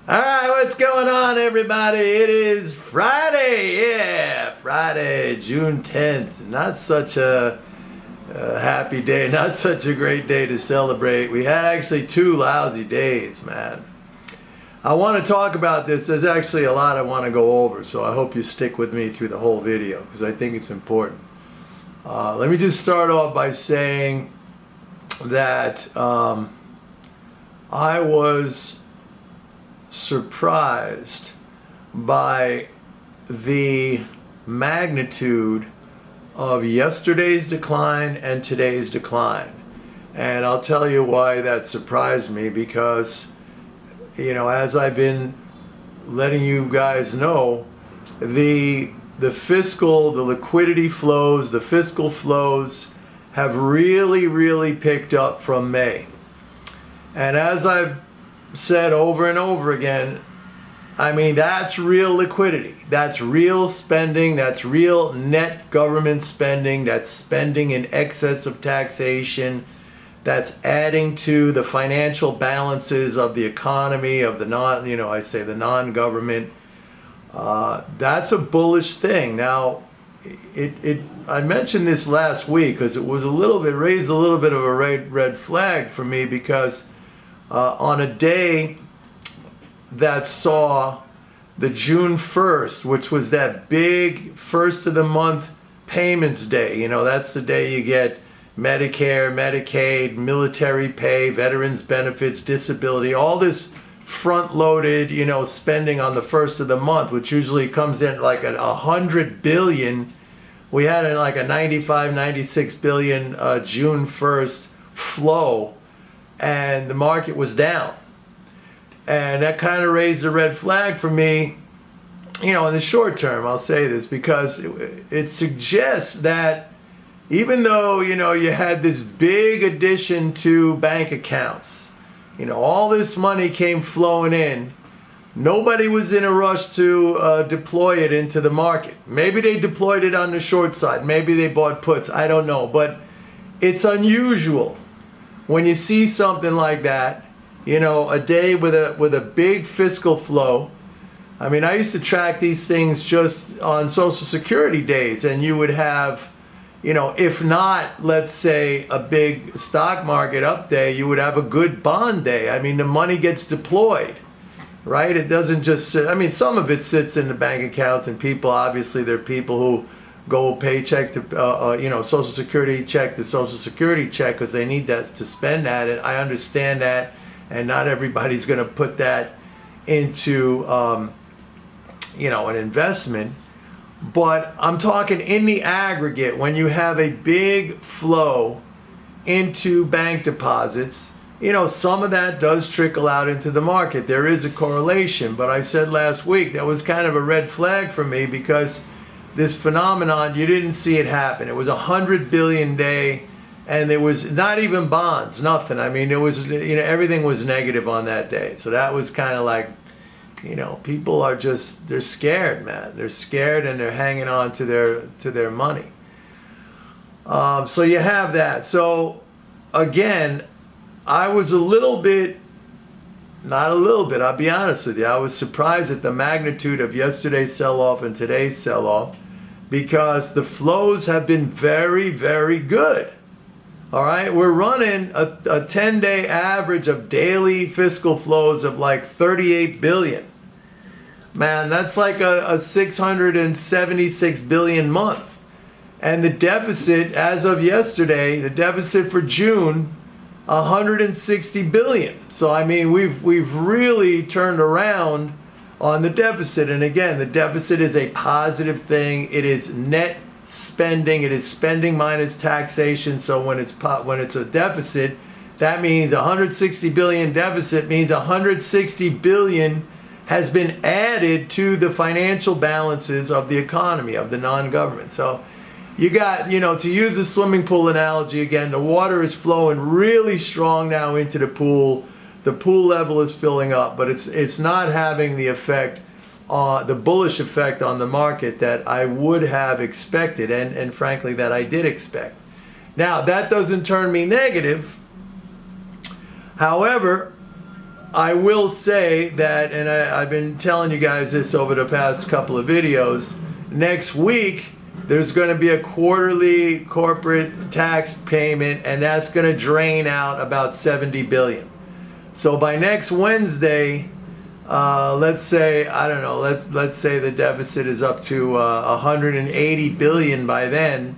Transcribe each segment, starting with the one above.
All right, what's going on, everybody? It is Friday. Yeah, Friday, June 10th. Not such a happy day, not such a great day to celebrate. We had actually 2 lousy days, man. I want to talk about this. There's actually a lot I want to go over, so I hope you stick with me through the whole video because I think it's important. Let me just start off by saying that I was surprised by the magnitude of yesterday's decline and today's decline. And I'll tell you why that surprised me, because, as I've been letting you guys know, the fiscal, the liquidity flows, the fiscal flows have really picked up from May. And as I've said over and over again, I mean, that's real liquidity. That's real spending. That's real net government spending. That's spending in excess of taxation. That's adding to the financial balances of the economy, of the the non-government. That's a bullish thing. Now, I mentioned this last week because it was raised a little bit of a red flag for me, because on a day that saw the June 1st, which was that big first of the month payments day. That's the day you get Medicare, Medicaid, military pay, veterans benefits, disability, all this front-loaded, spending on the first of the month, which usually comes in like at 100 billion. We had like a 95, 96 billion June 1st flow, and the market was down. And that kind of raised a red flag for me, in the short term. I'll say this because it suggests that even though, you had this big addition to bank accounts, all this money came flowing in, nobody was in a rush to deploy it into the market. Maybe they deployed it on the short side. Maybe they bought puts. I don't know. But it's unusual when you see something like that, a day with a big fiscal flow. I mean, I used to track these things just on Social Security days, and you would have, if not, let's say, a big stock market up day, you would have a good bond day. I mean, the money gets deployed, right? It doesn't just sit. I mean, some of it sits in the bank accounts, and people, obviously, there are people who go paycheck to, Social Security check to Social Security check because they need that to spend that. And I understand that, and not everybody's going to put that into, an investment. But I'm talking in the aggregate, when you have a big flow into bank deposits, some of that does trickle out into the market. There is a correlation. But I said last week that was kind of a red flag for me, because this phenomenon, you didn't see it happen. It was 100 billion day, and there was not even bonds, nothing. I mean, it was, everything was negative on that day. So that was kind of like, people are just, they're scared, man. They're scared, and they're hanging on to their money. So you have that. So again, I was I'll be honest with you, I was surprised at the magnitude of yesterday's sell-off and today's sell-off, because the flows have been very good. All right, we're running a 10-day average of daily fiscal flows of like 38 billion. Man, that's like a 676 billion month. And the deficit, as of yesterday, the deficit for June, 160 billion. So I mean, we've really turned around on the deficit. And again, the deficit is a positive thing. It is net spending. It is spending minus taxation. So when it's a deficit, that means 160 billion deficit means 160 billion has been added to the financial balances of the economy, of the non-government. So you got, to use the swimming pool analogy again, the water is flowing really strong now into the pool. The pool level is filling up, but it's not having the effect, the bullish effect on the market that I would have expected, and frankly that I did expect. Now, that doesn't turn me negative. However, I will say that, and I've been telling you guys this over the past couple of videos, next week there's going to be a quarterly corporate tax payment, and that's going to drain out about 70 billion. So by next Wednesday, let's say, I don't know, let's say the deficit is up to 180 billion by then.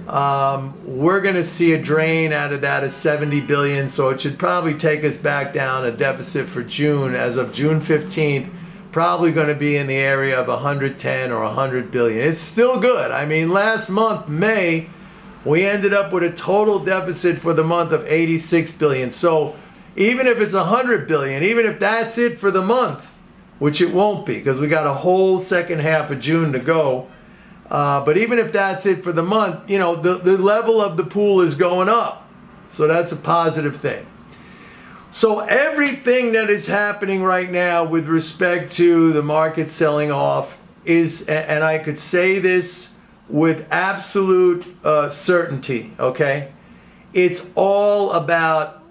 We're going to see a drain out of that of 70 billion, so it should probably take us back down a deficit for June, as of June 15th, probably going to be in the area of 110 or 100 billion. It's still good. I mean, last month, May, we ended up with a total deficit for the month of 86 billion. So even if it's 100 billion, even if that's it for the month, which it won't be because we got a whole second half of June to go, but even if that's it for the month, you know, the level of the pool is going up. So that's a positive thing. So everything that is happening right now with respect to the market selling off is, and I could say this with absolute certainty, okay? It's all about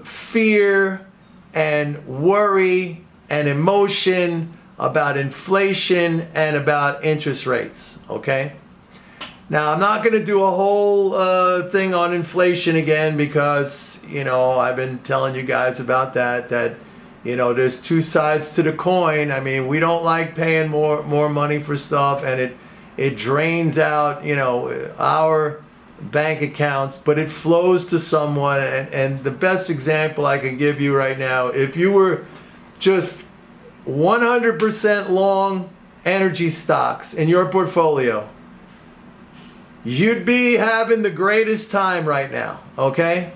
fear and worry and emotion about inflation and about interest rates, okay? Now, I'm not going to do a whole thing on inflation again because, you know, I've been telling you guys about that, you know, there's two sides to the coin. I mean, we don't like paying more money for stuff, and it drains out, you know, our bank accounts, but it flows to someone. And the best example I can give you right now, if you were just 100% long energy stocks in your portfolio, you'd be having the greatest time right now, okay?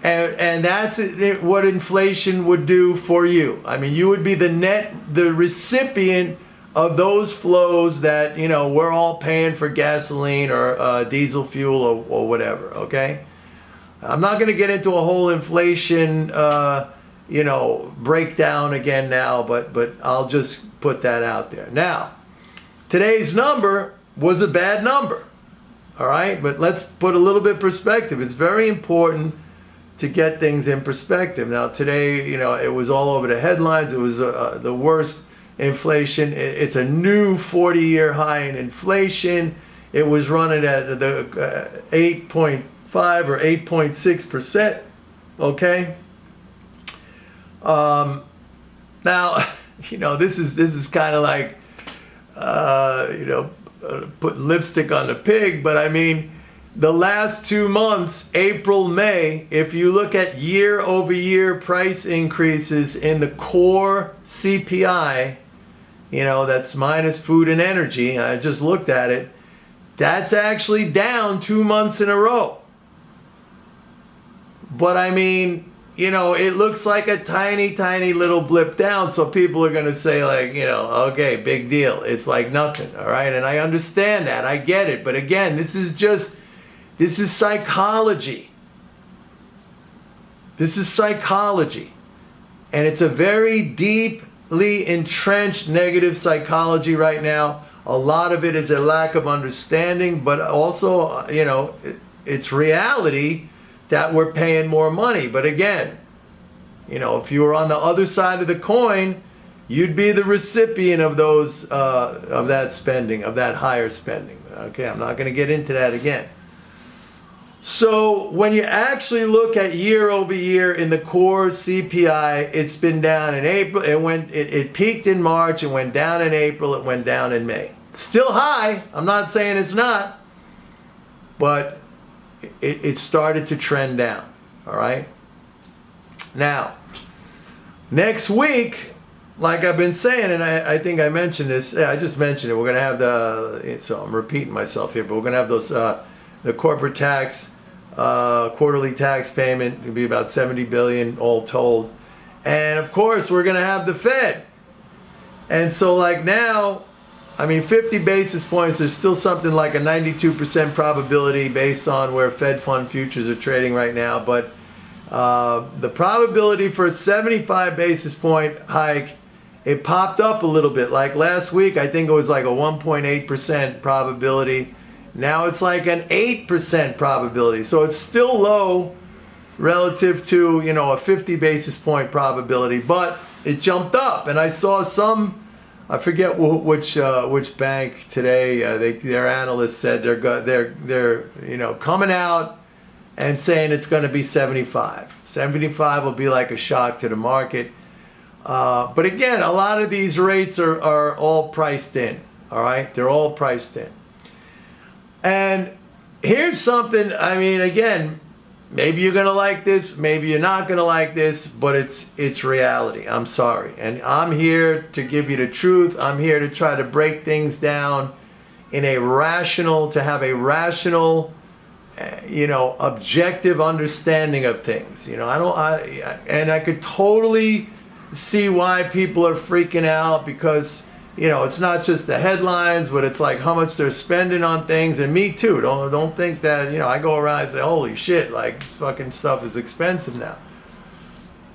And that's what inflation would do for you. I mean, you would be the recipient of those flows that, you know, we're all paying for gasoline or diesel fuel or whatever, okay? I'm not going to get into a whole inflation, you know, breakdown again now, but I'll just put that out there. Now, today's number was a bad number. All right, but let's put a little bit of perspective. It's very important to get things in perspective. Now, today, you know, it was all over the headlines. It was the worst inflation. It's a new 40-year high in inflation. It was running at the 8.5 or 8.6%. Okay. Now, you know, this is kind of like, you know, put lipstick on the pig, but I mean, the last 2 months, April, May, if you look at year-over-year price increases in the core CPI, you know, that's minus food and energy, I just looked at it, that's actually down 2 months in a row. But I mean, you know, it looks like a tiny, tiny little blip down. So people are going to say, like, you know, okay, big deal. It's like nothing. All right. And I understand that. I get it. But again, this is psychology. This is psychology. And it's a very deeply entrenched negative psychology right now. A lot of it is a lack of understanding, but also, you know, it's reality that we're paying more money. But again, you know, if you were on the other side of the coin, you'd be the recipient of those, of that spending, of that higher spending. Okay, I'm not going to get into that again. So when you actually look at year over year in the core CPI, it's been down in April. It peaked in March, it went down in April, it went down in May. Still high. I'm not saying it's not, but it started to trend down. All right. Now, next week, like I've been saying, and I think I mentioned this. I just mentioned it. We're gonna have so I'm repeating myself here, but we're gonna have those the corporate tax, quarterly tax payment. It'll be about 70 billion all told, and of course we're gonna have the Fed. And so, like now, I mean, 50 basis points, there's still something like a 92% probability based on where Fed fund futures are trading right now. But the probability for a 75 basis point hike, it popped up a little bit. Like last week, I think it was like a 1.8% probability. Now it's like an 8% probability. So it's still low relative to, you know, a 50 basis point probability, but it jumped up. And I saw some, I forget which bank today, their analysts said they're you know, coming out and saying it's going to be 75. 75 will be like a shock to the market. But again, a lot of these rates are all priced in. All right, they're all priced in. And here's something, I mean, again, maybe you're gonna like this, maybe you're not gonna like this, but it's reality. I'm sorry. And I'm here to give you the truth. I'm here to try to break things down in a rational, to have a rational, you know, objective understanding of things. You know, I could totally see why people are freaking out, because, you know, it's not just the headlines, but it's like how much they're spending on things. And me too. Don't think that, you know, I go around and say, holy shit, like this fucking stuff is expensive now.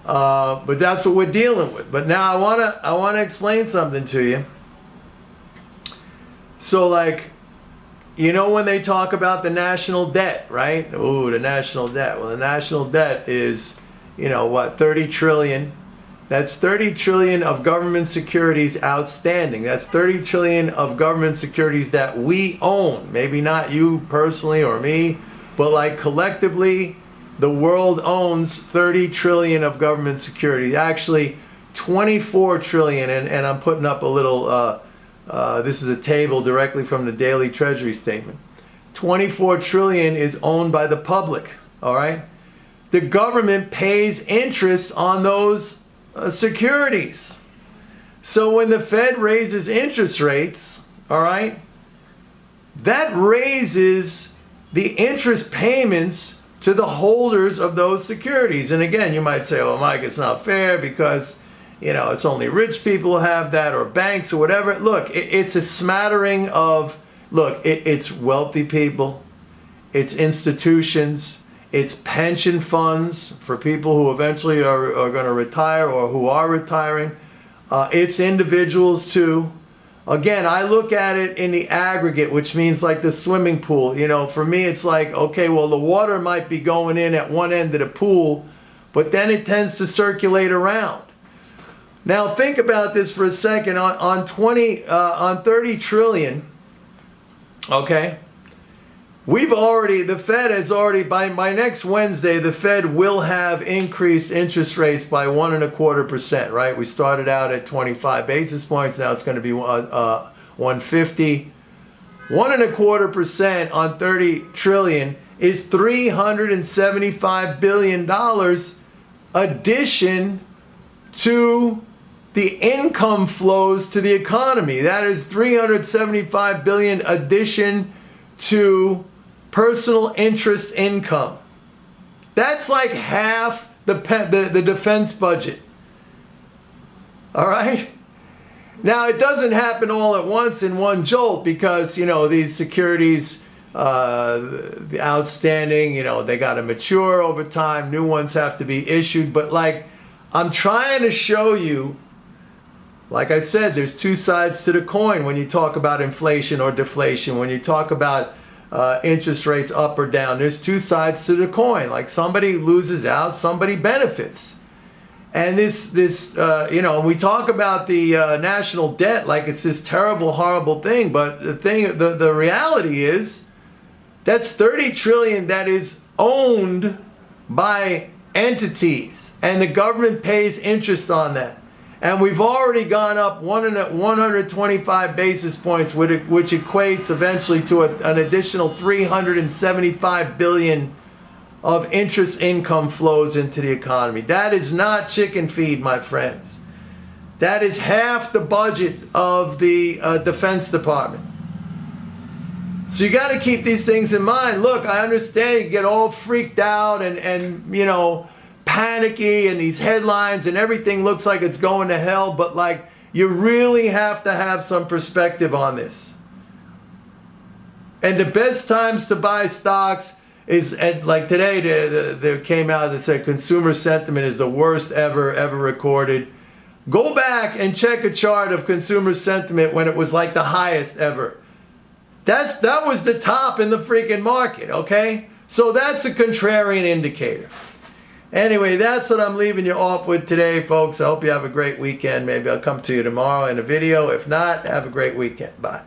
But that's what we're dealing with. But now I wanna explain something to you. So, like, you know, when they talk about the national debt, right? Ooh, the national debt. Well, the national debt is, you know, what, 30 trillion. That's 30 trillion of government securities outstanding. That's 30 trillion of government securities that we own. Maybe not you personally or me, but like collectively, the world owns 30 trillion of government securities. Actually, 24 trillion, and I'm putting up a little, this is a table directly from the daily treasury statement. 24 trillion is owned by the public, all right? The government pays interest on those securities. So when the Fed raises interest rates, all right, that raises the interest payments to the holders of those securities. And again, you might say, well, Mike, it's not fair because, you know, it's only rich people who have that, or banks or whatever. Look, it's a smattering of, look, it's wealthy people, it's institutions, it's pension funds for people who eventually are going to retire or who are retiring. It's individuals too. Again, I look at it in the aggregate, which means like the swimming pool. You know, for me, it's like, okay, well, the water might be going in at one end of the pool, but then it tends to circulate around. Now, think about this for a second. On 30 trillion, okay, the Fed has already, by next Wednesday, the Fed will have increased interest rates by 1.25%, right? We started out at 25 basis points. Now it's going to be 150. 1.25% on 30 trillion is $375 billion addition to the income flows to the economy. That is 375 billion addition to personal interest income. That's like half the defense budget. All right? Now, it doesn't happen all at once in one jolt, because, you know, these securities, the outstanding, you know, they got to mature over time. New ones have to be issued. But like, I'm trying to show you, like I said, there's two sides to the coin when you talk about inflation or deflation. When you talk about interest rates up or down, there's two sides to the coin. Like, somebody loses out, somebody benefits. And this you know, we talk about the national debt like it's this terrible, horrible thing. But the reality is, that's 30 trillion that is owned by entities, and the government pays interest on that. And we've already gone up 125 basis points, which equates eventually to an additional 375 billion of interest income flows into the economy. That is not chicken feed, my friends. That is half the budget of the Defense Department. So you got to keep these things in mind. Look, I understand you get all freaked out and you know, panicky, and these headlines and everything looks like it's going to hell, but like, you really have to have some perspective on this. And the best times to buy stocks is, like today, there came out that said consumer sentiment is the worst ever recorded. Go back and check a chart of consumer sentiment when it was like the highest ever. That was the top in the freaking market, okay? So that's a contrarian indicator. Anyway, that's what I'm leaving you off with today, folks. I hope you have a great weekend. Maybe I'll come to you tomorrow in a video. If not, have a great weekend. Bye.